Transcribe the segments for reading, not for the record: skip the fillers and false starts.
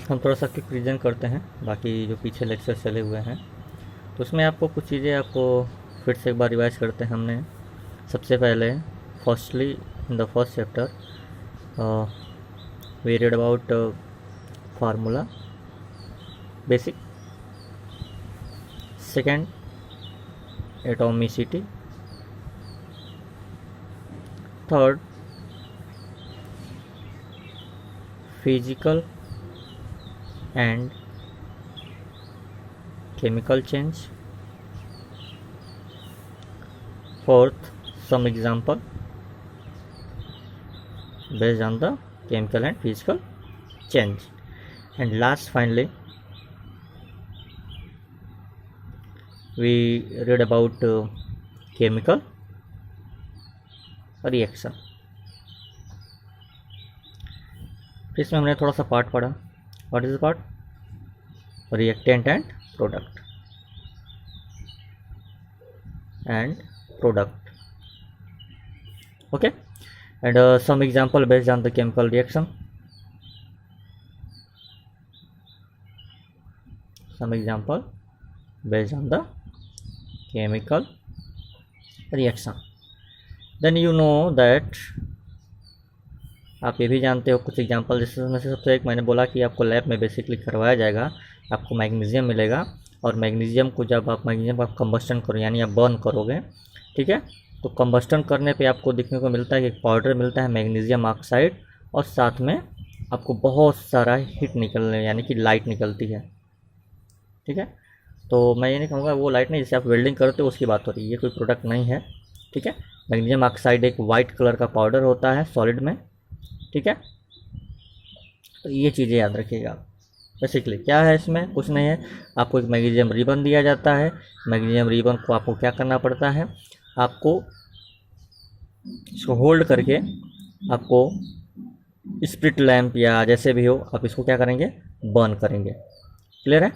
हम थोड़ा सा क्विक रिवीजन करते हैं बाकी जो पीछे लेक्चर चले हुए हैं, तो उसमें आपको कुछ चीज़ें आपको फिर से एक बार रिवाइज करते हैं हमने। सबसे पहले firstly in the first chapter we read about formula basic, second atomicity, third physical and chemical change, fourth some example based on the chemical and physical change, and last finally we read about chemical reaction। इसमें हमने थोड़ा सा part पढ़ा। What is the part? Reactant and product okay, and some example based on the chemical reaction, some example based on the chemical reaction। then you know that आप ये भी जानते हो कुछ एग्जांपल, जिसमें से सबसे एक मैंने बोला कि आपको लैब में बेसिकली करवाया जाएगा, आपको मैग्नीशियम मिलेगा, और मैग्नीशियम को जब आप मैग्नीशियम का कंबस्टन करो यानी आप बर्न करोगे, ठीक है, तो कंबस्टन करने पे आपको देखने को मिलता है कि एक पाउडर मिलता है मैग्नीशियम ऑक्साइड, और साथ में आपको बहुत सारा हीट निकलने यानी कि लाइट निकलती है, ठीक है। तो मैं ये नहीं कहूँगा वो लाइट नहीं, जैसे आप वेल्डिंग करते हो उसकी बात हो रही है, ये कोई प्रोडक्ट नहीं है, ठीक है। मैग्नीशियम ऑक्साइड एक वाइट कलर का पाउडर होता है सॉलिड में, ठीक है। तो ये चीज़ें याद रखिएगा। बेसिकली क्या है, इसमें कुछ नहीं है, आपको एक मैग्नीशियम रिबन दिया जाता है। मैग्नीशियम रिबन को आपको क्या करना पड़ता है, आपको इसको होल्ड करके आपको स्प्रिट लैंप या जैसे भी हो आप इसको क्या करेंगे, बर्न करेंगे। क्लियर है?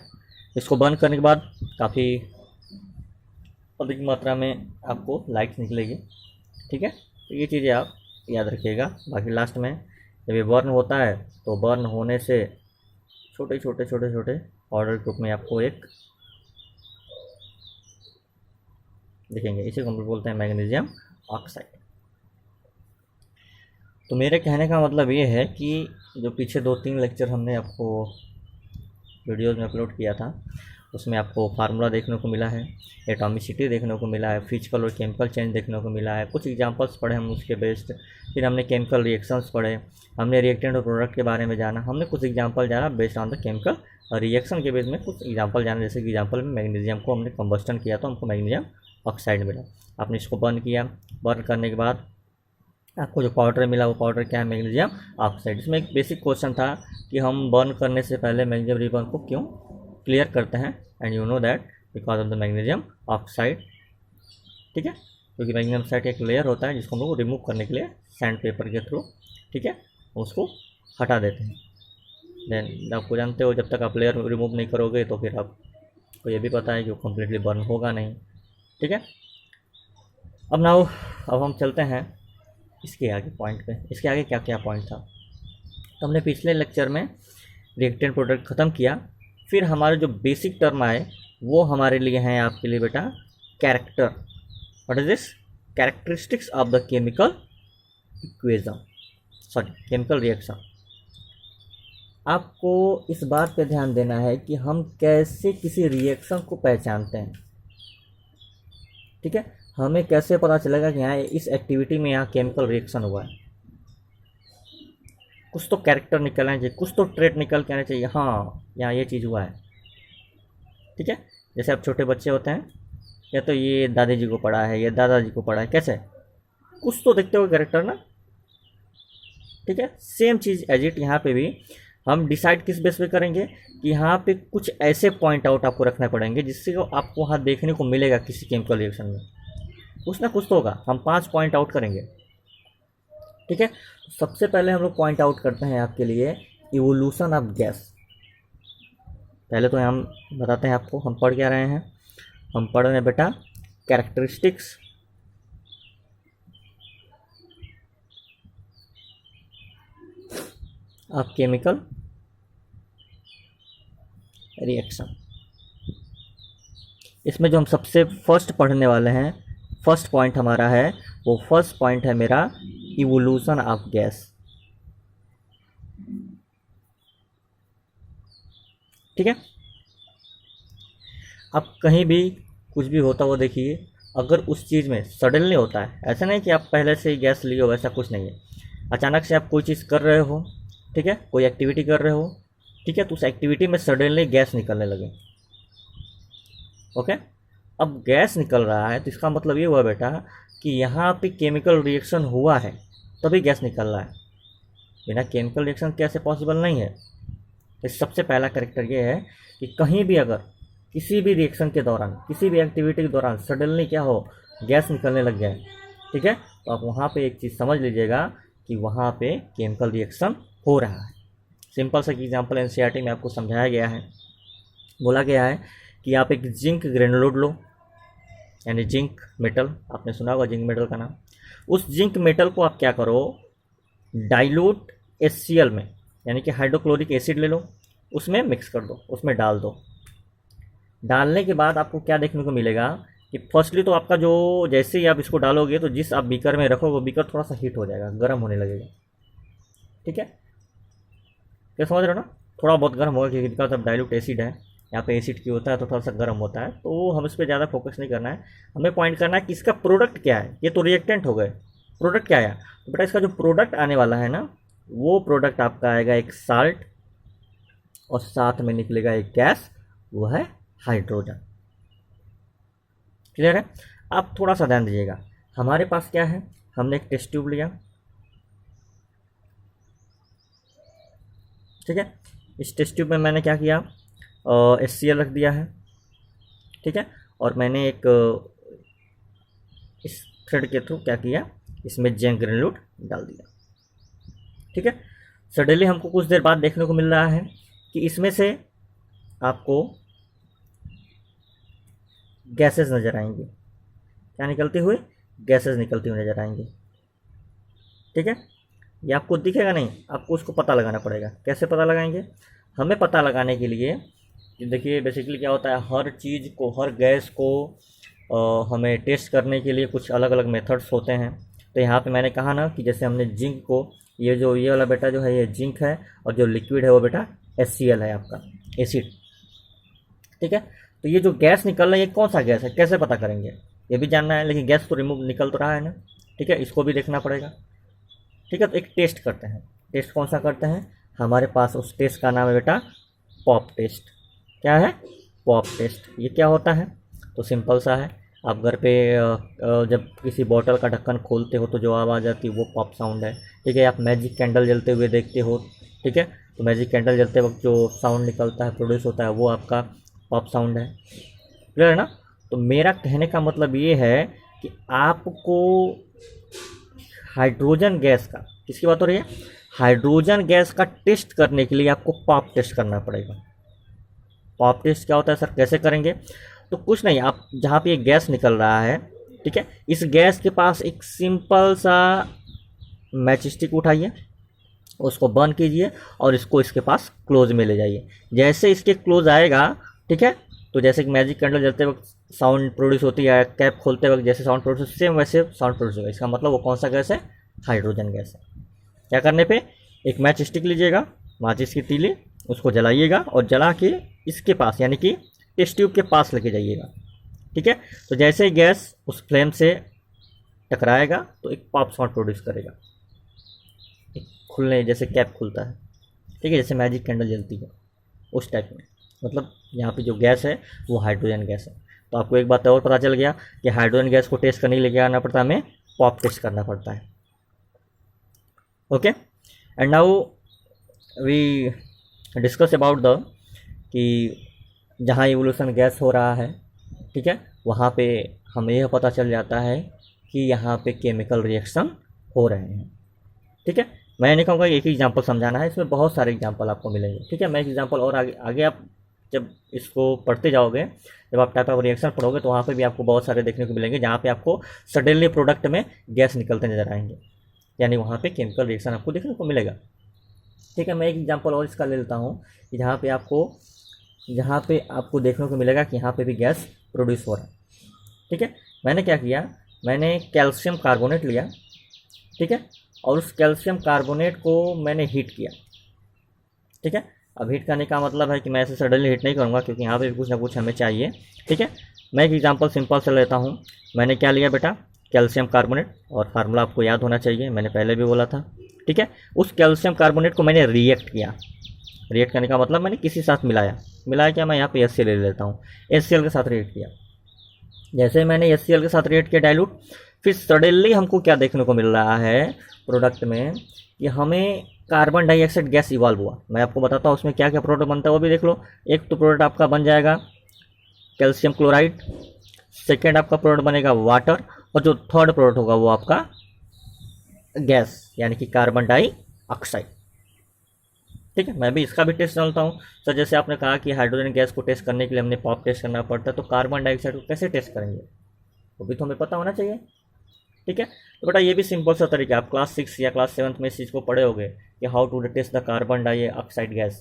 इसको बर्न करने के बाद काफ़ी अधिक मात्रा में आपको लाइट निकलेगी, ठीक है। तो ये चीज़ें आप याद रखिएगा। बाकी लास्ट में जब ये बर्न होता है तो बर्न होने से छोटे छोटे पाउडर के रूप में आपको एक दिखेंगे, इसी को हम बोलते हैं मैग्नीशियम ऑक्साइड। तो मेरे कहने का मतलब ये है कि जो पीछे 2-3 लेक्चर हमने आपको वीडियोज़ में अपलोड किया था, उसमें आपको फार्मूला देखने को मिला है, एटॉमिसिटी देखने को मिला है, फिजिकल और केमिकल चेंज देखने को मिला है, कुछ एग्जांपल्स पढ़े हम उसके बेस्ड, फिर हमने केमिकल रिएक्शंस पढ़े, हमने रिएक्टेंट और प्रोडक्ट के बारे में जाना, हमने कुछ एग्जांपल जाना based on the chemical reaction के बेस में कुछ एग्जांपल जाना। जैसे कि एग्जांपल में मैग्नीशियम को हमने कंबस्टन किया तो हमको मैग्नीशियम ऑक्साइड मिला, आपने इसको बर्न किया, बर्न करने के बाद आपको जो पाउडर मिला वो पाउडर क्या है, मैग्नीशियम ऑक्साइड। इसमें एक बेसिक क्वेश्चन था कि हम बर्न करने से पहले मैग्नीशियम रिबन को क्यों क्लियर करते हैं, and you know that because of the magnesium oxide, ठीक है। क्योंकि मैग्नीशियम ऑक्साइड एक लेयर होता है जिसको हम लोग रिमूव करने के लिए सैंड पेपर के थ्रू, ठीक है, उसको हटा देते हैं। देन आपको जानते हो जब तक आप लेयर रिमूव नहीं करोगे तो फिर आपको ये भी पता है कि वो कम्प्लीटली बर्न होगा नहीं, ठीक है। अब हम चलते हैं इसके आगे पॉइंट पे। इसके आगे क्या क्या पॉइंट था, तो हमने पिछले लेक्चर में रिएक्टेंट प्रोडक्ट ख़त्म किया, फिर हमारे जो बेसिक टर्म आए वो हमारे लिए हैं आपके लिए बेटा character. What is this? Characteristics of the chemical equation, sorry chemical reaction. आपको इस बात पे ध्यान देना है कि हम कैसे किसी रिएक्शन को पहचानते हैं, ठीक है। हमें कैसे पता चलेगा कि यहाँ इस एक्टिविटी में यहाँ केमिकल रिएक्शन हुआ है, कुछ तो कैरेक्टर निकलना चाहिए, कुछ तो ट्रेट निकल के आना चाहिए, हाँ यहाँ ये चीज़ हुआ है, ठीक है। जैसे आप छोटे बच्चे होते हैं, या तो ये दादी जी को पढ़ा है, ये दादाजी को पढ़ा है, कैसे कुछ तो देखते हो कैरेक्टर ना, ठीक है। सेम चीज़ एज इट यहाँ पे भी हम डिसाइड किस बेस पे करेंगे कि यहाँ पे कुछ ऐसे पॉइंट आउट आपको रखने पड़ेंगे जिससे आपको वहाँ देखने को मिलेगा किसी केमिकल रिएक्शन में कुछ ना कुछ तो होगा। हम 5 पॉइंट आउट करेंगे, ठीक है। सबसे पहले हम लोग पॉइंट आउट करते हैं आपके लिए इवोल्यूशन ऑफ गैस। पहले तो हम बताते हैं आपको हम पढ़ क्या रहे हैं, हम पढ़ रहे हैं बेटा कैरेक्टरिस्टिक्स ऑफ केमिकल रिएक्शन। इसमें जो हम सबसे फर्स्ट पढ़ने वाले हैं, फर्स्ट पॉइंट हमारा है, वो फर्स्ट पॉइंट है मेरा इवोल्यूशन ऑफ गैस। ठीक है। अब कहीं भी कुछ भी होता हुआ देखिए, अगर उस चीज़ में सडनली होता है, ऐसा नहीं कि आप पहले से ही गैस लिए हो, वैसा कुछ नहीं है। अचानक से आप कोई चीज़ कर रहे हो, ठीक है, कोई एक्टिविटी कर रहे हो, ठीक है, तो उस एक्टिविटी में सडनली गैस निकलने लगे। ओके, अब गैस निकल रहा है तो इसका मतलब ये हुआ बेटा कि यहाँ पे केमिकल रिएक्शन हुआ है तभी गैस निकल रहा है। बिना केमिकल रिएक्शन कैसे पॉसिबल नहीं है। तो सबसे पहला कैरेक्टर ये है कि कहीं भी अगर किसी भी रिएक्शन के दौरान, किसी भी एक्टिविटी के दौरान सडनली क्या हो, गैस निकलने लग जाए, ठीक है, तो आप वहाँ पे एक चीज़ समझ लीजिएगा कि वहाँ पे केमिकल रिएक्शन हो रहा है। सिंपल सा एग्जांपल एनसीईआरटी में आपको समझाया गया है, बोला गया है कि आप एक जिंक ग्रेनुलेट लो, यानी जिंक मेटल, आपने सुना होगा जिंक मेटल का नाम। उस जिंक मेटल को आप क्या करो, डाइल्यूट HCl में, यानी कि हाइड्रोक्लोरिक एसिड ले लो, उसमें मिक्स कर दो, उसमें डाल दो। डालने के बाद आपको क्या देखने को मिलेगा कि फर्स्टली तो आपका जो, जैसे ही आप इसको डालोगे तो जिस आप बीकर में रखोगे वो बीकर थोड़ा सा हीट हो जाएगा, गर्म होने लगेगा। ठीक है, क्या समझ रहे हो ना, थोड़ा बहुत गर्म होगा क्योंकि बिकॉज अब डाइल्यूट एसिड है, यहाँ पे एसिड की होता है तो थोड़ा सा गर्म होता है। तो हम इस पर ज़्यादा फोकस नहीं करना है, हमें पॉइंट करना है कि इसका प्रोडक्ट क्या है। ये तो रिएक्टेंट हो गए, प्रोडक्ट क्या है, तो बेटा इसका जो प्रोडक्ट आने वाला है ना, वो प्रोडक्ट आपका आएगा एक साल्ट, और साथ में निकलेगा एक गैस, वो है हाइड्रोजन। क्लियर है। आप थोड़ा सा ध्यान दीजिएगा, हमारे पास क्या है, हमने एक टेस्ट ट्यूब लिया, ठीक है, इस टेस्ट ट्यूब में मैंने क्या किया, HCl रख दिया है, ठीक है, और मैंने एक इस थ्रेड के थ्रू क्या किया, इसमें जिंक ग्रेनुलेट डाल दिया। ठीक है, सडनली हमको कुछ देर बाद देखने को मिल रहा है कि इसमें से आपको गैसेस नज़र आएंगी। क्या निकलती हुई, गैसेस निकलती हुई नज़र आएंगी। ठीक है, ये आपको दिखेगा नहीं, आपको उसको पता लगाना पड़ेगा। कैसे पता लगाएंगे, हमें पता लगाने के लिए देखिए बेसिकली क्या होता है, हर चीज़ को, हर गैस को हमें टेस्ट करने के लिए कुछ अलग अलग मेथड्स होते हैं। तो यहाँ पे मैंने कहा ना कि जैसे हमने जिंक को, ये वाला बेटा जो है ये जिंक है, और जो लिक्विड है वो बेटा HCl है, आपका एसिड। ठीक है, तो ये जो गैस निकल रहा है ये कौन सा गैस है, कैसे पता करेंगे, ये भी जानना है। लेकिन गैस तो रिमूव निकल तो रहा है ना, ठीक है, इसको भी देखना पड़ेगा। ठीक है, तो एक टेस्ट करते हैं। टेस्ट कौन सा करते हैं, हमारे पास उस टेस्ट का नाम है बेटा पॉप टेस्ट। क्या है, पॉप टेस्ट। ये क्या होता है, तो सिंपल सा है, आप घर पे जब किसी बॉटल का ढक्कन खोलते हो तो जो आवाज़ आती है वो पॉप साउंड है। ठीक है, आप मैजिक कैंडल जलते हुए देखते हो, ठीक है, तो मैजिक कैंडल जलते वक्त जो साउंड निकलता है, प्रोड्यूस होता है, वो आपका पॉप साउंड है। क्लियर है ना। तो मेरा कहने का मतलब ये है कि आपको हाइड्रोजन गैस का, किसकी बात हो रही है, हाइड्रोजन गैस का टेस्ट करने के लिए आपको पॉप टेस्ट करना पड़ेगा। पॉप टेस्ट क्या होता है सर, कैसे करेंगे, तो कुछ नहीं, आप जहाँ पे ये गैस निकल रहा है, ठीक है, इस गैस के पास एक सिंपल सा मैच स्टिक उठाइए, उसको बर्न कीजिए और इसको इसके पास क्लोज में ले जाइए। जैसे इसके क्लोज आएगा, ठीक है, तो जैसे कि मैजिक कैंडल जलते वक्त साउंड प्रोड्यूस होती है, कैप खोलते वक्त जैसे साउंड प्रोड्यूस, सेम वैसे साउंड प्रोड्यूस होगा। इसका मतलब वो कौन सा गैस है, हाइड्रोजन गैस है। क्या करने पे, एक मैच स्टिक लीजिएगा, माचिस की तीली, उसको जलाइएगा और जला के इसके पास, यानी कि टेस्ट ट्यूब के पास लेके जाइएगा। ठीक है, तो जैसे ही गैस उस फ्लेम से टकराएगा तो एक पॉप साउंड प्रोड्यूस करेगा, एक खुलने जैसे कैप खुलता है, ठीक है, जैसे मैजिक कैंडल जलती है उस टाइप में। मतलब यहाँ पे जो गैस है वो हाइड्रोजन गैस है। तो आपको एक बात और पता चल गया कि हाइड्रोजन गैस को टेस्ट करने के लिए क्या करना पड़ता है, हमें पॉप टेस्ट करना पड़ता है। Okay, and now we discuss about the कि जहाँ इवोल्यूशन गैस हो रहा है, ठीक है, वहाँ पे हमें यह पता चल जाता है कि यहाँ पे केमिकल रिएक्शन हो रहे हैं। ठीक है, मैं नहीं कहूँगा एक ही एग्जांपल समझाना है, इसमें बहुत सारे एग्जांपल आपको मिलेंगे। ठीक है, मैं एक एग्जांपल और आगे आप जब इसको पढ़ते जाओगे, जब आप टाइप ऑफ रिएक्शन पढ़ोगे तो वहाँ पे भी आपको बहुत सारे देखने को मिलेंगे जहाँ पे आपको सडनली प्रोडक्ट में गैस निकलते नजर आएंगे, यानी वहाँ पे केमिकल रिएक्शन आपको देखने को मिलेगा। ठीक है, मैं एक एग्जांपल और इसका ले लेता हूँ कि जहाँ पे आपको जहाँ पे आपको देखने को मिलेगा कि यहाँ पे भी गैस प्रोड्यूस हो रहा है। ठीक है, मैंने क्या किया, मैंने कैल्शियम कार्बोनेट लिया, ठीक है, और उस कैल्शियम कार्बोनेट को मैंने हीट किया। ठीक है, अब हीट करने का मतलब है कि मैं ऐसे सडनली हीट नहीं करूँगा, क्योंकि यहाँ पे भी कुछ ना कुछ हमें चाहिए। ठीक है, मैं एक एग्जांपल सिंपल से लेता हूँ। मैंने क्या लिया बेटा, कैल्शियम कार्बोनेट, और फार्मूला आपको याद होना चाहिए, मैंने पहले भी बोला था। ठीक है, उस कैल्शियम कार्बोनेट को मैंने रिएक्ट किया। रिएक्ट करने का मतलब मैंने किसी साथ मिलाया क्या, मैं यहाँ पे HCl ले लेता हूँ, HCl के साथ रिएक्ट किया। जैसे मैंने HCl के साथ रिएक्ट किया डाइल्यूट, फिर सडनली हमको क्या देखने को मिल रहा है प्रोडक्ट में, कि हमें कार्बन डाइऑक्साइड गैस इवॉल्व हुआ। मैं आपको बताता हूँ उसमें क्या क्या प्रोडक्ट बनता है वो भी देख लो। एक तो प्रोडक्ट आपका बन जाएगा कैल्शियम क्लोराइड, सेकेंड आपका प्रोडक्ट बनेगा वाटर, और जो थर्ड प्रोडक्ट होगा वो आपका गैस यानी कि कार्बन डाइऑक्साइड। ठीक है, मैं भी इसका भी टेस्ट डालता हूँ। सर जैसे आपने कहा कि हाइड्रोजन गैस को टेस्ट करने के लिए हमने पॉप टेस्ट करना पड़ता है, तो कार्बन डाइऑक्साइड को कैसे टेस्ट करेंगे वो भी तो हमें पता होना चाहिए। ठीक है, तो बेटा ये भी सिंपल सा तरीका, आप क्लास 6 या क्लास 7 में इस चीज़ को पढ़े होगे कि how to test the carbon dioxide gas.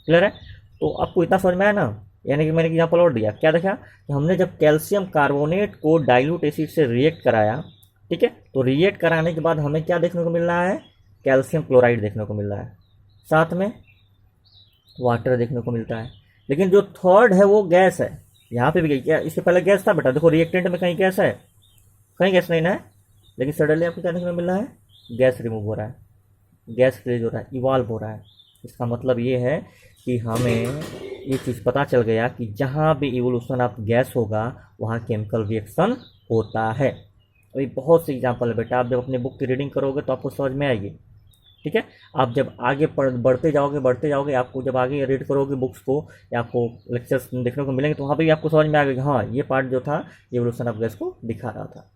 Clear है, तो आपको इतना समझ में आया ना। यानी कि मैंने एग्जाम्पल और दिया, क्या देखा कि हमने जब कैल्शियम कार्बोनेट को डाइल्यूट एसिड से रिएक्ट कराया, ठीक है, तो रिएक्ट कराने के बाद हमें क्या देखने को मिल रहा है, कैल्शियम क्लोराइड देखने को मिल रहा है, साथ में वाटर देखने को मिलता है। लेकिन जो थर्ड है वो गैस है। यहाँ पे भी क्या इससे पहले गैस था बेटा, देखो रिएक्टेंट में कहीं गैस है, कहीं गैस नहीं ना है, लेकिन सडनली आपको क्या देखने को मिल रहा है, गैस रिमूव हो रहा है, गैस रिलीज हो रहा है, इवॉल्व हो रहा है। इसका मतलब ये है कि हमें ये चीज़ पता चल गया कि जहाँ भी इवोल्यूशन ऑफ गैस होगा वहाँ केमिकल रिएक्शन होता है। अभी बहुत से एग्जाम्पल है बेटा, आप जब अपने बुक की रीडिंग करोगे तो आपको समझ में आएगी। ठीक है, आप जब आगे बढ़ते जाओगे, आपको जब आगे रीड करोगे बुक्स को या आपको लेक्चर्स देखने को मिलेंगे, तो वहाँ पे भी आपको समझ में आएगा कि हाँ ये पार्ट जो था इवोल्यूशन ऑफ गैस को दिखा रहा था।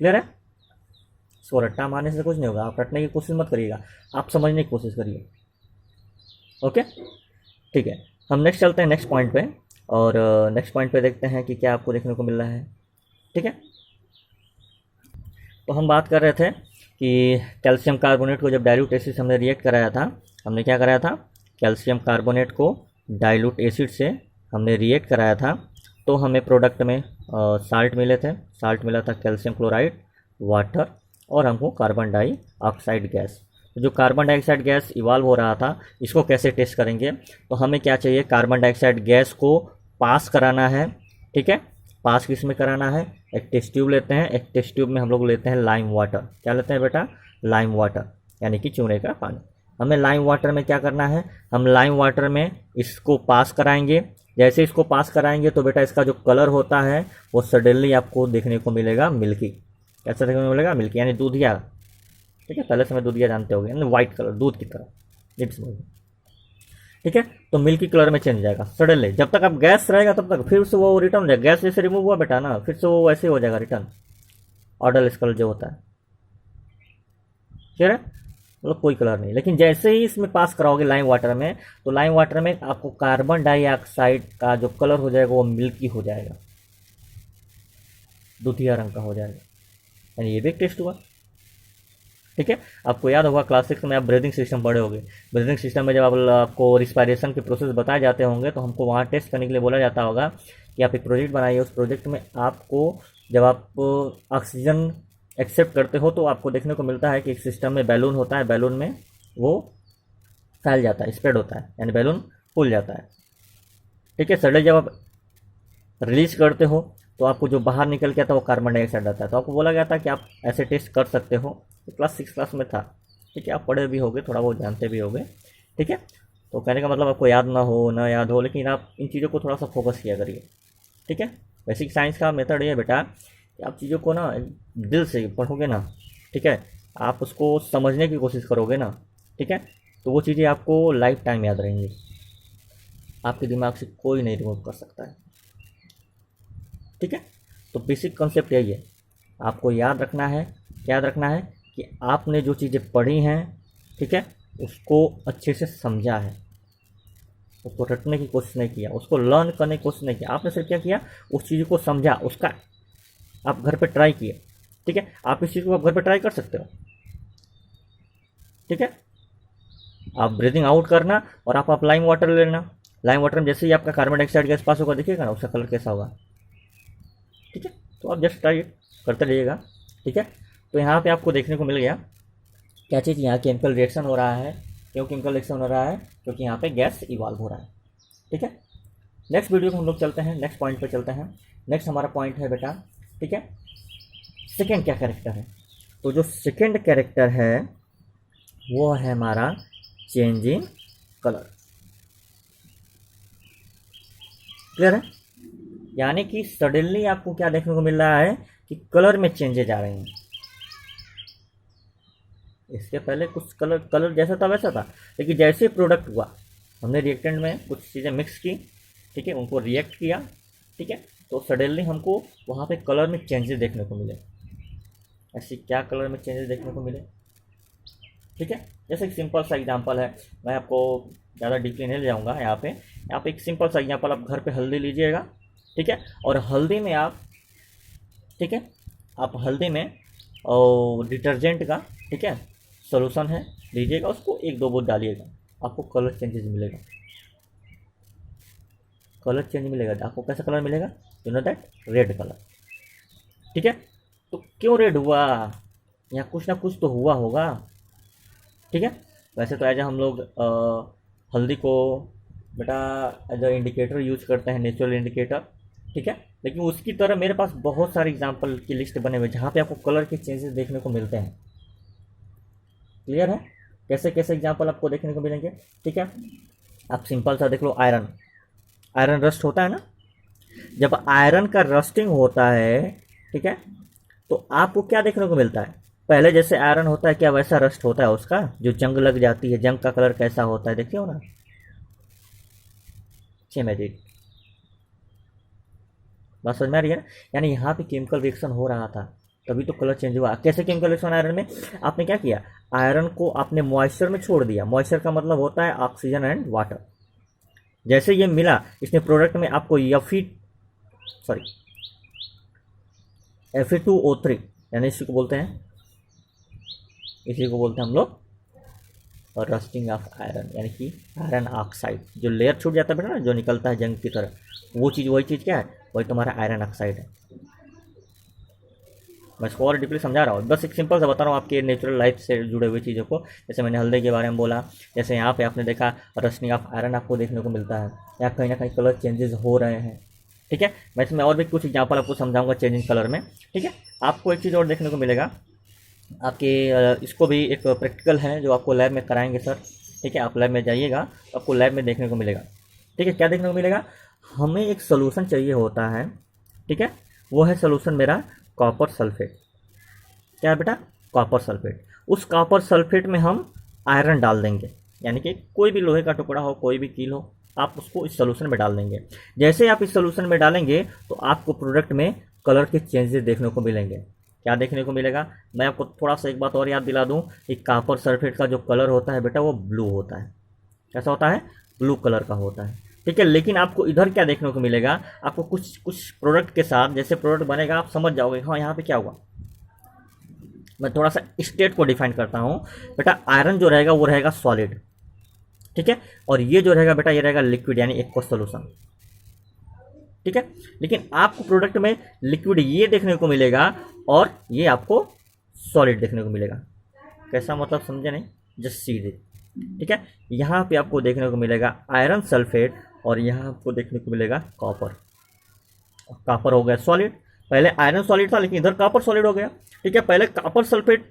क्लियर है, इसको रट्टा मारने से कुछ नहीं होगा, आप रटने की कोशिश मत करिएगा, आप समझने की कोशिश करिए। ओके, ठीक है, हम नेक्स्ट चलते हैं नेक्स्ट पॉइंट पे, और नेक्स्ट पॉइंट पे देखते हैं कि क्या आपको देखने को मिल रहा है। ठीक है, तो हम बात कर रहे थे कि कैल्शियम कार्बोनेट को जब डाइल्यूट एसिड से हमने रिएक्ट कराया था, हमने क्या कराया था, कैल्शियम कार्बोनेट को डाइल्यूट एसिड से हमने रिएक्ट कराया था, तो हमें प्रोडक्ट में साल्ट मिले थे, साल्ट मिला था कैल्शियम क्लोराइड, वाटर, और हमको कार्बन डाइऑक्साइड गैस। तो जो कार्बन डाइऑक्साइड गैस इवॉल्व हो रहा था, इसको कैसे टेस्ट करेंगे, तो हमें क्या चाहिए, कार्बन डाइऑक्साइड गैस को पास कराना है। ठीक है, पास किस में कराना है, एक टेस्ट ट्यूब लेते हैं, एक टेस्ट ट्यूब में हम लोग लेते हैं लाइम वाटर। क्या लेते हैं बेटा, लाइम वाटर, यानी कि चूने का पानी। हमें लाइम वाटर में क्या करना है, हम लाइम वाटर में इसको पास कराएंगे। जैसे इसको पास कराएंगे तो बेटा इसका जो कलर होता है वो सडनली आपको देखने को मिलेगा मिल्की। कैसा देखने को मिलेगा, मिल्की, यानी दूधिया। ठीक है, पहले से मैं दूधिया जानते होंगे, यानी वाइट कलर, दूध की तरह, ये भी समझ। ठीक है, तो मिल्की कलर में चेंज जाएगा सडनली। जब तक आप गैस रहेगा तब तक फिर से वो रिटर्न हो जाएगा, गैस जैसे रिमूव हुआ बेटा ना, फिर से वो वैसे ही हो जाएगा रिटर्न, ऑर्डरलेस कलर जो होता है। क्लियर है, मतलब कोई कलर नहीं। लेकिन जैसे ही इसमें पास कराओगे लाइम वाटर में, तो लाइम वाटर में आपको कार्बन डाइऑक्साइड का जो कलर हो जाएगा वो मिल्की हो जाएगा, दूधिया रंग का हो जाएगा, यानी ये भी एक टेस्ट हुआ। ठीक है, आपको याद होगा क्लास 6 में आप ब्रीदिंग सिस्टम पढ़े होंगे। ब्रीदिंग सिस्टम में जब आपको रिस्पायरेशन के प्रोसेस बताए जाते होंगे, तो हमको वहाँ टेस्ट करने के लिए बोला जाता होगा कि आप एक प्रोजेक्ट बनाइए, उस प्रोजेक्ट में आपको जब आप ऑक्सीजन एक्सेप्ट करते हो तो आपको देखने को मिलता है कि एक सिस्टम में बैलून होता है, बैलून में वो फैल जाता है, स्प्रेड होता है, यानी बैलून फूल जाता है। ठीक है, सडनली जब आप रिलीज करते हो तो आपको जो बाहर निकल के आता है वो कार्बन डाइऑक्साइड आता है। तो आपको बोला गया था कि आप ऐसे टेस्ट कर सकते हो, तो क्लास 6 क्लास में था। ठीक है, आप पढ़े भी होगे, थोड़ा बहुत जानते भी होगे। ठीक है, तो कहने का मतलब आपको याद ना याद हो, लेकिन आप इन चीज़ों को थोड़ा सा फोकस किया करिए। ठीक है, बेसिक साइंस का मेथड ये बेटा कि आप चीज़ों को ना दिल से पढ़ोगे ना, ठीक है, आप उसको समझने की कोशिश करोगे ना, ठीक है, तो वो चीज़ें आपको लाइफ टाइम याद रहेंगी, आपके दिमाग से कोई नहीं रिमूव कर सकता है। ठीक है, तो बेसिक कॉन्सेप्ट यही है, आपको याद रखना है, क्या याद रखना है कि आपने जो चीज़ें पढ़ी हैं, ठीक है, उसको अच्छे से समझा है, उसको रटने की कोशिश नहीं किया, उसको लर्न करने की कोशिश नहीं किया, आपने सिर्फ क्या किया, उस चीज़ को समझा, उसका आप घर पे ट्राई किए। ठीक है, आप इस चीज़ को आप घर पे ट्राई कर सकते हो। ठीक है, आप ब्रीदिंग आउट करना और आप लाइम वाटर लेना, लाइम वाटर में जैसे ही आपका कार्बन डाइऑक्साइड गैस पास होगा, देखिएगा ना उसका कलर कैसा होगा। ठीक है, तो आप जस्ट ट्राई करते रहिएगा। ठीक है, तो यहाँ पे आपको देखने को मिल गया क्या चीज़, यहाँ केमिकल रिएक्शन हो रहा है। क्यों केमिकल रिएक्शन हो रहा है? क्योंकि यहाँ पे गैस इवॉल्व हो रहा है। ठीक है, नेक्स्ट वीडियो में हम लोग चलते हैं, नेक्स्ट पॉइंट पे चलते हैं। नेक्स्ट हमारा पॉइंट है बेटा, ठीक है, सेकेंड क्या कैरेक्टर है। तो जो सेकेंड कैरेक्टर है वो है हमारा चेंज इन कलर। क्लियर है? यानी कि सडनली आपको क्या देखने को मिल रहा है कि कलर में चेंजेज आ रहे हैं। इसके पहले कुछ कलर जैसा था वैसा था, लेकिन जैसे प्रोडक्ट हुआ, हमने रिएक्टेंट में कुछ चीज़ें मिक्स की, ठीक है, उनको रिएक्ट किया, ठीक है, तो सडनली हमको वहाँ पे कलर में चेंजेस देखने को मिले। ऐसी क्या कलर में चेंजेस देखने को मिले? ठीक है, जैसे एक सिंपल सा एग्जांपल है, मैं आपको ज़्यादा डीपली नहीं ले जाऊँगा। यहाँ पे एक सिंपल सा एग्जांपल, आप घर पे हल्दी लीजिएगा, ठीक है, और हल्दी में आप, ठीक है, आप हल्दी में और डिटर्जेंट का, ठीक है, सोल्यूशन है, लीजिएगा, उसको 1-2 बूंद डालिएगा, आपको कलर चेंजेस मिलेगा। कलर चेंज मिलेगा, आपको कैसा कलर मिलेगा? You know that, red colour. ठीक है, तो क्यों रेड हुआ? यहाँ कुछ ना कुछ तो हुआ होगा। ठीक है, वैसे तो एज हम लोग हल्दी को बेटा एज अ इंडिकेटर यूज करते हैं, नेचुरल इंडिकेटर। ठीक है, लेकिन उसकी तरह मेरे पास बहुत सारे एग्जांपल की लिस्ट बने हुए जहाँ पे आपको कलर के चेंजेस देखने को मिलते हैं। क्लियर है? कैसे कैसे एग्जांपल आपको देखने को मिलेंगे? ठीक है, आप सिंपल सा देख लो, आयरन रस्ट होता है ना, जब आयरन का रस्टिंग होता है, ठीक है, तो आपको क्या देखने को मिलता है? पहले जैसे आयरन होता है क्या वैसा रस्ट होता है उसका, जो जंग लग जाती है, जंग का कलर कैसा होता है देखते हो ना, सेम एज इट। बात समझ में आ रही है ना? यानी यहाँ पे केमिकल रिएक्शन हो रहा था, तभी तो कलर चेंज हुआ। कैसे केमिकल रिएक्शन आयरन में? आपने क्या किया, आयरन को आपने मॉइस्चर में छोड़ दिया। मॉइस्चर का मतलब होता है ऑक्सीजन एंड वाटर। जैसे ये मिला इसने प्रोडक्ट में, आपको Fe2O3, यानी इसी को बोलते हैं हम लोग और रस्टिंग ऑफ आयरन, यानी कि आयरन ऑक्साइड। जो लेयर छूट जाता है बेटा ना, जो निकलता है जंग की तरह, वही चीज़ क्या है? वही तुम्हारा आयरन ऑक्साइड है। मैं इसको और डीपली समझा रहा हूँ, बस एक सिंपल सा बता रहा हूँ आपके नेचुरल लाइफ से जुड़े हुए चीज़ों को। जैसे मैंने हल्दी के बारे में बोला, जैसे यहाँ पे आपने देखा रस्टिंग ऑफ आयरन आपको देखने को मिलता है, या कहीं ना कहीं कलर चेंजेस हो रहे हैं। ठीक है, मैं इसमें और भी कुछ एग्जांपल आपको समझाऊंगा चेंजिंग कलर में। ठीक है, आपको एक चीज़ और देखने को मिलेगा, आपके इसको भी एक प्रैक्टिकल है जो आपको लैब में कराएंगे सर। ठीक है, आप लैब में जाइएगा तो आपको लैब में देखने को मिलेगा। ठीक है, क्या देखने को मिलेगा? हमें एक सोल्यूशन चाहिए होता है, ठीक है, वो है सोल्यूशन मेरा कॉपर सल्फेट। क्या है बेटा? Copper sulphate. उस कॉपर सल्फेट में हम आयरन डाल देंगे, यानी कि कोई भी लोहे का टुकड़ा हो, कोई भी कील हो, आप उसको इस सोल्यूशन में डाल देंगे। जैसे आप इस सोल्यूशन में डालेंगे तो आपको प्रोडक्ट में कलर के चेंजेस देखने को मिलेंगे। क्या देखने को मिलेगा? मैं आपको थोड़ा सा एक बात और याद दिला दूं कि कॉपर सल्फेट का जो कलर होता है बेटा वो ब्लू होता है। कैसा होता है? ब्लू कलर का होता है। ठीक है, लेकिन आपको इधर क्या देखने को मिलेगा? आपको कुछ प्रोडक्ट के साथ, जैसे प्रोडक्ट बनेगा आप समझ जाओगे हाँ यहाँ पे क्या हुआ। मैं थोड़ा सा स्टेट को डिफाइन करता हूँ बेटा। आयरन जो रहेगा वो रहेगा सॉलिड, ठीक है, और ये जो रहेगा बेटा ये रहेगा लिक्विड, यानी एक्वस सॉल्यूशन। ठीक है, लेकिन आपको प्रोडक्ट में लिक्विड ये देखने को मिलेगा और ये आपको सॉलिड देखने को मिलेगा। कैसा मतलब समझे नहीं? Just see it. ठीक है, यहाँ पे आपको देखने को मिलेगा आयरन सल्फेट और यहाँ आपको देखने को मिलेगा कॉपर। कॉपर हो गया सॉलिड, पहले आयरन सॉलिड था लेकिन इधर कॉपर सॉलिड हो गया। ठीक है, पहले कॉपर सल्फेट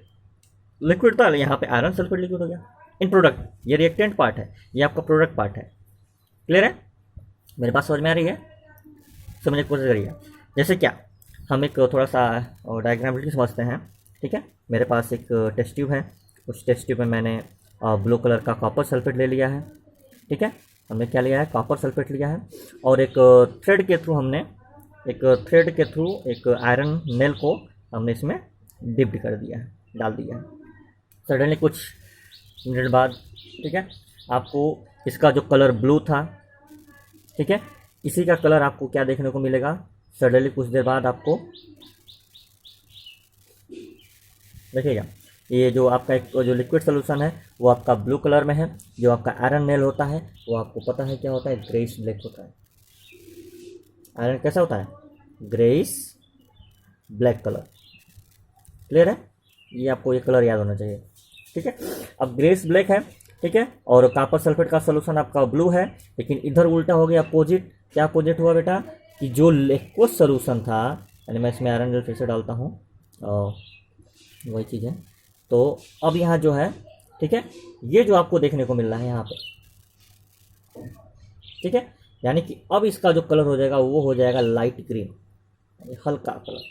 लिक्विड था, यहाँ पे आयरन सल्फेट लिक्विड हो गया। इन प्रोडक्ट, ये रिएक्टेंट पार्ट है, ये आपका प्रोडक्ट पार्ट है। क्लियर है? मेरे पास समझ में आ रही है? समझने की कोशिश करिए। जैसे क्या, हम एक थोड़ा सा डायग्रामेटिकली समझते हैं। ठीक है, मेरे पास एक टेस्ट ट्यूब है, उस टेस्ट ट्यूब में मैंने ब्लू कलर का कॉपर सल्फेट ले लिया है। ठीक है, हमने क्या लिया है? कॉपर सल्फेट लिया है, और एक थ्रेड के थ्रू एक आयरन नेल को हमने इसमें डिप्ड कर दिया है, डाल दिया है। सडनली कुछ मिनट बाद, ठीक है, आपको इसका जो कलर ब्लू था, ठीक है, इसी का कलर आपको क्या देखने को मिलेगा? सडनली कुछ देर बाद आपको देखिएगा, ये जो आपका एक जो लिक्विड सोल्यूशन है वो आपका ब्लू कलर में है। जो आपका आयरन नेल होता है वो आपको पता है क्या होता है, ग्रेइश ब्लैक होता है। आयरन कैसा होता है, ग्रेइश ब्लैक कलर। क्लियर है, ये आपको ये कलर याद होना चाहिए। ठीक है, अब ग्रेइश ब्लैक है, ठीक है, और कॉपर सल्फेट का सोल्यूशन आपका ब्लू है। लेकिन इधर उल्टा हो गया, अपोजिट। क्या अपोजिट हुआ बेटा, कि जो एक्वस सोल्यूशन था, यानी मैं इसमें आयरन नेल फिर से डालता हूँ, वही चीज़ है। तो अब यहाँ जो है, ठीक है, ये जो आपको देखने को मिल रहा है यहाँ पे, ठीक है, यानी कि अब इसका जो कलर हो जाएगा वो हो जाएगा लाइट ग्रीन, हल्का कलर,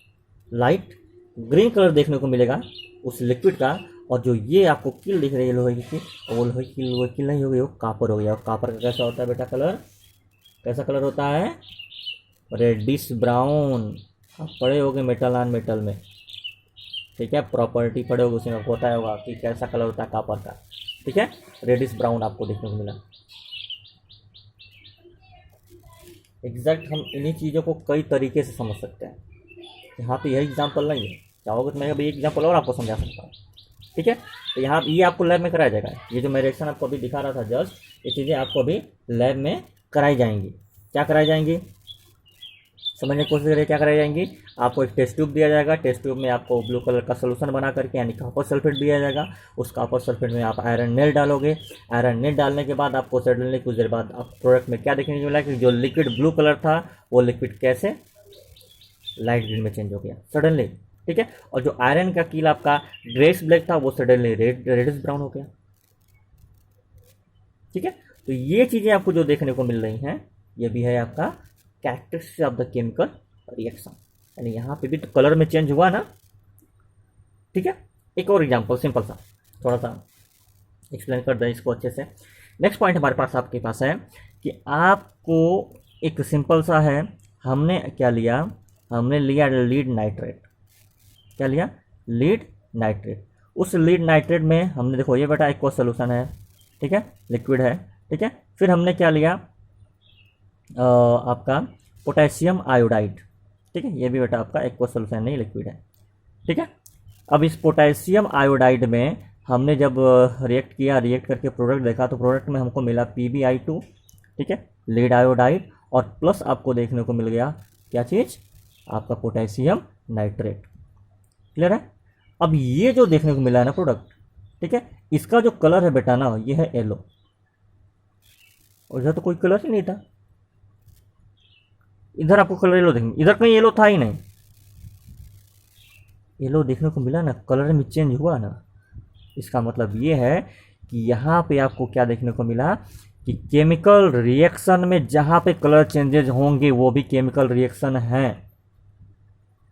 लाइट ग्रीन कलर देखने को मिलेगा उस लिक्विड का। और जो ये आपको किल दिख रही है लोहे की, वो लोहे की वो किल नहीं होगी, वो कापर हो गया। और कापर का कैसा होता है बेटा कलर, कैसा कलर होता है, रेडिश ब्राउन। आप पढ़े होगे मेटल एंड मेटल में, ठीक है, प्रॉपर्टी पढ़े होगे, उसमें आपको बताया होगा कि कैसा कलर होता है कापर का। ठीक है, रेडिश ब्राउन आपको देखने को मिला। एग्जैक्ट हम इन्हीं चीज़ों को कई तरीके से समझ सकते हैं। यहाँ पे यही एग्जाम्पल नहीं है, चाहोगे तो मैं अभी एक एग्जाम्पल और आपको समझा सकता हूँ। ठीक है, तो यहाँ ये आपको लैब में कराया जाएगा। ये जो मैं रिएक्शन आपको अभी दिखा रहा था जस्ट, ये चीज़ें आपको अभी लैब में कराई जाएंगी। क्या कराई जाएंगी, समझने की कोशिश करिए। क्या कराई जाएंगी, आपको एक टेस्ट ट्यूब दिया जाएगा। टेस्ट ट्यूब में आपको ब्लू कलर का सोल्यूशन बना करके, यानी कॉपर सल्फेट दिया जाएगा। उस कॉपर सल्फेट में आप आयरन नेल डालोगे। आयरन नेल डालने के बाद आपको सडनली कुछ देर बाद आप प्रोडक्ट में क्या देखने को मिला कि जो लिक्विड ब्लू कलर था वो लिक्विड कैसे लाइट ग्रीन में चेंज हो गया सडनली। ठीक है, और जो आयरन का कील आपका ग्रेस ब्लैक था वो सडनली रेडिश ब्राउन हो गया। ठीक है, तो ये चीज़ें आपको जो देखने को मिल रही हैं, ये भी है आपका characteristics of the chemical reaction, यानी यहाँ पे भी तो कलर में चेंज हुआ ना। ठीक है, एक और एग्जांपल सिंपल सा, थोड़ा सा एक्सप्लेन कर दें इसको अच्छे से। नेक्स्ट पॉइंट हमारे पास आपके पास है कि आपको एक सिंपल सा है, हमने क्या लिया, हमने लिया लीड नाइट्रेट। क्या लिया, लीड नाइट्रेट। उस लीड नाइट्रेट में हमने देखो ये बेटा एक्वस सोल्यूशन है, ठीक है, लिक्विड है। ठीक है, फिर हमने क्या लिया, आपका पोटेशियम आयोडाइड। ठीक है, ये भी बेटा आपका एक्वस सोल्यूशन नहीं, लिक्विड है। ठीक है, अब इस पोटेशियम आयोडाइड में हमने जब रिएक्ट किया, रिएक्ट करके प्रोडक्ट देखा, तो प्रोडक्ट में हमको मिला PbI2, ठीक है, लीड आयोडाइड, और प्लस आपको देखने को मिल गया क्या चीज़, आपका पोटेशियम नाइट्रेट। क्लियर है, अब ये जो देखने को मिला है ना प्रोडक्ट, ठीक है, इसका जो कलर है बेटा ना, ये है येलो, और इधर तो कोई कलर ही नहीं था। इधर आपको कलर येलो देखेंगे, इधर कहीं येलो था ही नहीं, येलो देखने को मिला ना, कलर में चेंज हुआ ना। इसका मतलब ये है कि यहाँ पे आपको क्या देखने को मिला कि केमिकल रिएक्शन में जहाँ पे कलर चेंजेज होंगे वो भी केमिकल रिएक्शन है।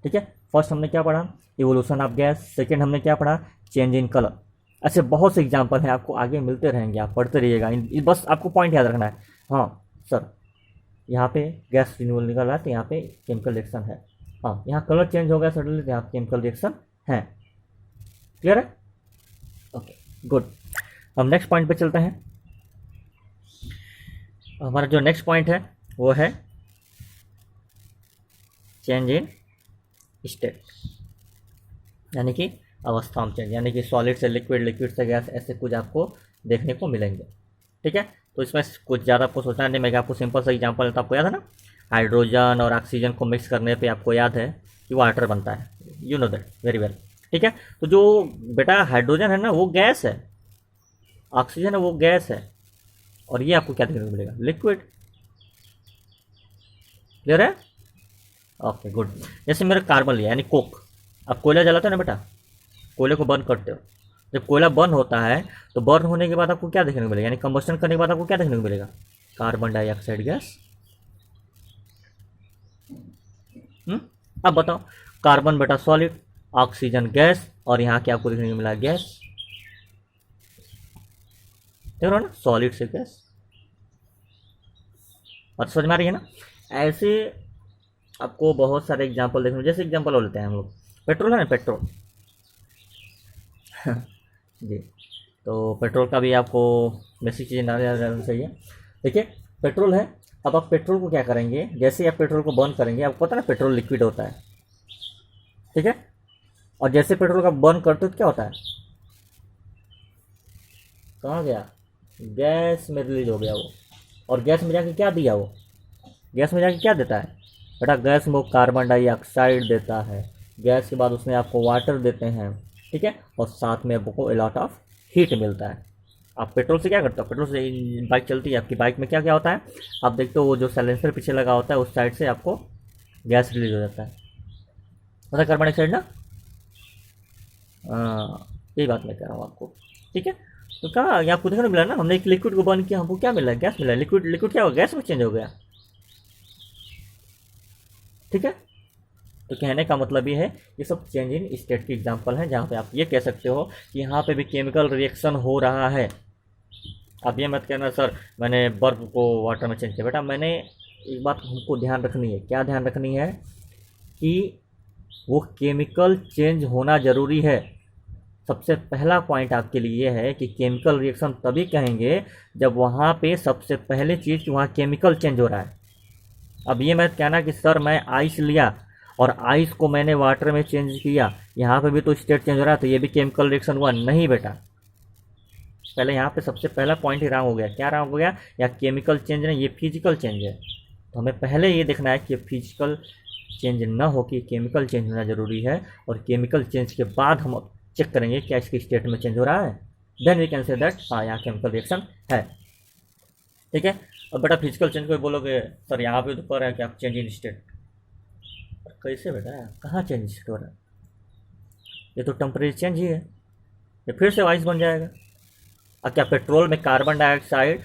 ठीक है, फर्स्ट हमने क्या पढ़ा, इवोल्यूशन ऑफ गैस। सेकेंड हमने क्या पढ़ा, चेंज इन कलर। ऐसे बहुत से एग्जाम्पल हैं, आपको आगे मिलते रहेंगे, आप पढ़ते रहिएगा। बस आपको पॉइंट याद रखना है। हाँ सर, यहाँ पे गैस रिन्यूअल निकल रहा है तो यहाँ पे केमिकल रिएक्शन है। हाँ, यहाँ कलर चेंज हो गया सडनली तो यहाँ केमिकल रिएक्शन है। क्लियर है, ओके गुड। हम नेक्स्ट पॉइंट पे चलते हैं। हमारा जो नेक्स्ट पॉइंट है वो है चेंज इन स्टेट, यानी कि अवस्था में चेंज, यानी कि सॉलिड से लिक्विड, लिक्विड से गैस, ऐसे कुछ आपको देखने को मिलेंगे। ठीक है, तो इसमें कुछ ज़्यादा आपको सोचना नहीं, मैं आपको सिंपल सा एग्जांपल देता हूं। आपको याद है ना, हाइड्रोजन और ऑक्सीजन को मिक्स करने पे आपको याद है कि वाटर बनता है, you know that very well. ठीक है, तो जो बेटा हाइड्रोजन है ना वो गैस है, ऑक्सीजन है वो गैस है, और ये आपको क्या देखने को मिलेगा, लिक्विड। क्लियर है, ओके गुड। जैसे मेरा कार्बन लिया यानी कोक, अब कोयला जलाते हो ना बेटा, कोयले को बर्न करते हो, जब कोयला बर्न होता है तो बर्न होने के बाद आपको क्या देखने को मिलेगा, यानी कंबस्टन करने के बाद आपको क्या देखने को मिलेगा, कार्बन डाइऑक्साइड गैस। अब बताओ, कार्बन बेटा सॉलिड, ऑक्सीजन गैस, और यहाँ क्या आपको देखने को मिला, गैस। देख रहे हो ना, सॉलिड से गैस। और समझ में आ रही है ना। ऐसे आपको बहुत सारे एग्जाम्पल देखने, जैसे एग्जाम्पल हो लेते हैं हम लोग, पेट्रोल है ना, पेट्रोल जी, तो पेट्रोल का भी आपको बेसिक चीज़ें ना चाहिए। देखिए पेट्रोल है, अब आप पेट्रोल को क्या करेंगे, जैसे आप पेट्रोल को बर्न करेंगे, आपको पता है ना पेट्रोल लिक्विड होता है। ठीक है, और जैसे पेट्रोल का बर्न करते हो तो क्या होता है, कहाँ गया, गैस में रिलीज हो गया वो। और गैस में जाके क्या दिया वो, गैस में जाके क्या देता है बेटा, गैस में वो कार्बन डाइऑक्साइड देता है, गैस के बाद उसमें आपको वाटर देते हैं, ठीक है, और साथ में आपको अ लॉट ऑफ हीट मिलता है। आप पेट्रोल से क्या करते हो, पेट्रोल से बाइक चलती है आपकी, बाइक में क्या क्या होता है, आप देखते हो वो जो साइलेंसर पीछे लगा होता है उस साइड से आपको गैस रिलीज हो जाता है, मतलब कार्बन डाइऑक्साइड ना। यही बात मैं कह रहा हूँ आपको, ठीक है। तो कहा यहाँ आपको देखने मिला ना, हमने एक लिक्विड को बर्न किया, हमको क्या मिला है, गैस मिला है। लिक्विड लिक्विड क्या हो गया, गैस में चेंज हो गया, ठीक है। तो कहने का मतलब ये है, ये सब चेंज इन स्टेट की एग्जांपल हैं, जहाँ पे आप ये कह सकते हो कि यहाँ पे भी केमिकल रिएक्शन हो रहा है। अब ये मत कहना सर मैंने बर्फ को वाटर में चेंज किया, बेटा मैंने एक बात हमको ध्यान रखनी है, क्या ध्यान रखनी है कि वो केमिकल चेंज होना ज़रूरी है। सबसे पहला पॉइंट आपके लिए ये है कि केमिकल रिएक्शन तभी कहेंगे जब वहाँ पे सबसे पहले चीज़ कि वहाँ केमिकल चेंज हो रहा है। अब ये मत कहना कि सर मैं आइस लिया और आइस को मैंने वाटर में चेंज किया, यहाँ पे भी तो स्टेट चेंज हो रहा है, तो ये भी केमिकल रिएक्शन हुआ, नहीं बेटा। पहले यहाँ पे सबसे पहला पॉइंट ही रॉन्ग हो गया। क्या रॉन्ग हो गया, या केमिकल चेंज नहीं, ये फिजिकल चेंज है। तो हमें पहले ये देखना है कि फिजिकल चेंज ना हो कि केमिकल चेंज होना ज़रूरी है, और केमिकल चेंज के बाद हम चेक करेंगे क्या इसकी स्टेट में चेंज हो रहा है, then we can say that हाँ यहाँ केमिकल रिएक्शन है, ठीक है। अब बेटा फिजिकल चेंज को बोलोगे सर यहाँ पे तो कर है कि आप चेंज इन स्टेट, कैसे बेटा, कहाँ चेंज हो रहा है, ये तो टेम्परेचर चेंज ही है, ये फिर से आइस बन जाएगा। अब क्या पेट्रोल में कार्बन डाइऑक्साइड